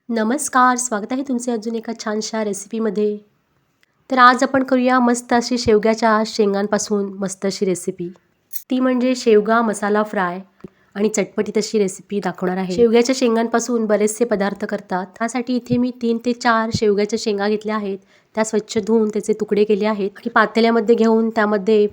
नमस्कार, स्वागत आहे तुमचे अजून एका छानशा रेसिपीमध्ये. तर आज आपण करूया मस्त अशी शेवग्याच्या शेंगांपासून मस्त अशी रेसिपी. ती म्हणजे शेवगा मसाला फ्राय आणि चटपटीत अशी रेसिपी दाखवणार आहे. शेवग्याच्या शेंगांपासून बरेचसे पदार्थ करतात. त्यासाठी इथे मी 3 ते 4 शेवग्याच्या शेंगा घेतल्या आहेत. त्या स्वच्छ धुवून त्याचे तुकडे केले आहेत आणि पातेल्यामध्ये घेऊन त्यामध्ये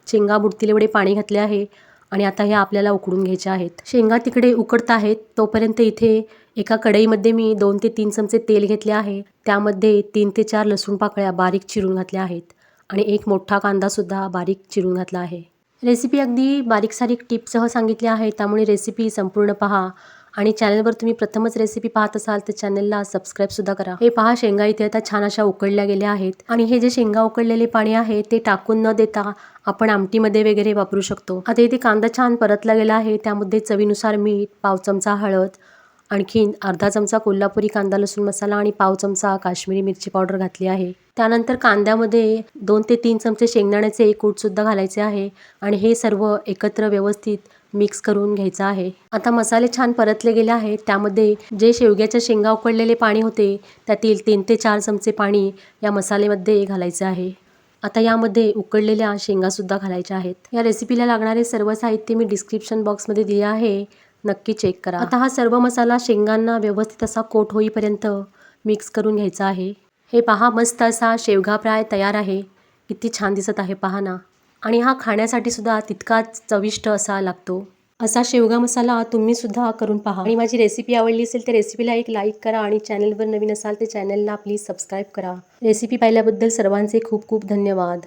शेंगा बुडतील एवढे पाणी घातले आहे आणि आता हे आपल्याला उकडून घ्यायचे आहेत. शेंगा तिकडे उकडत आहेत तोपर्यंत इथे एका कढईमध्ये मी 2 ते 3 चमचे तेल घेतले आहे. त्यामध्ये 3 ते 4 लसूण पाकळ्या बारीक चिरून घातल्या आहेत आणि एक मोठा कांदा सुद्धा बारीक चिरून घातला आहे. रेसिपी अगदी बारीक सारीक टिपसह सांगितली आहे, त्यामुळे रेसिपी संपूर्ण पहा आणि चॅनलवर तुम्ही प्रथमच रेसिपी पाहत असाल तर चॅनलला सबस्क्राईब सुद्धा करा. हे पहा, शेंगा इथे आता छान अशा उकडल्या गेल्या आहेत आणि हे जे शेंगा उकडलेले पाणी आहे ते टाकून न देता आपण आमटीमध्ये वगैरे वापरू शकतो. आता इथे कांदा छान परतला गेला आहे. त्यामध्ये चवीनुसार मीठ, पाव चमचा हळद, आणखीन अर्धा चमचा कोल्हापुरी कांदा लसूण मसाला आणि पाव चमचा काश्मीरी मिरची पावडर घातली आहे. त्यानंतर कांद्यामध्ये 2 ते 3 चमचे शेंगदाण्याचे कूट सुद्धा घालायचे आहे आणि हे सर्व एकत्र व्यवस्थित मिक्स करून घ्यायचं आहे. आता मसाले छान परतले गेले आहेत. त्यामध्ये जे शेवग्याच्या शेंगा उकडलेले पाणी होते त्यातील 3 ते 4 चमचे पाणी या मसाल्यामध्ये घालायचे आहे. आता यामध्ये उकडलेल्या शेंगा सुद्धा घालायच्या आहेत. या रेसिपीला लागणारे सर्व साहित्य मी डिस्क्रिप्शन बॉक्समध्ये दिले आहे, नक्की चेक करा. आता हा सर्व मसाला शेंगांना व्यवस्थित असा कोट होईपर्यंत मिक्स करून घ्यायचा आहे. हे पहा, मस्त असा शेवगा फ्राय तयार आहे. किती छान दिसत आहे पहा ना. आणि हा खाण्यासाठी सुद्धा तितकाच चविष्ट असा लागतो. असा शेवगा मसाला तुम्ही सुद्धा करून पहा. आणि माझी रेसिपी आवडली असेल तर रेसिपीला एक लाईक करा आणि चॅनलवर नवीन असाल तर चॅनलला प्लीज सबस्क्राईब करा. रेसिपी पाहिल्याबद्दल सर्वांचे खूप खूप धन्यवाद.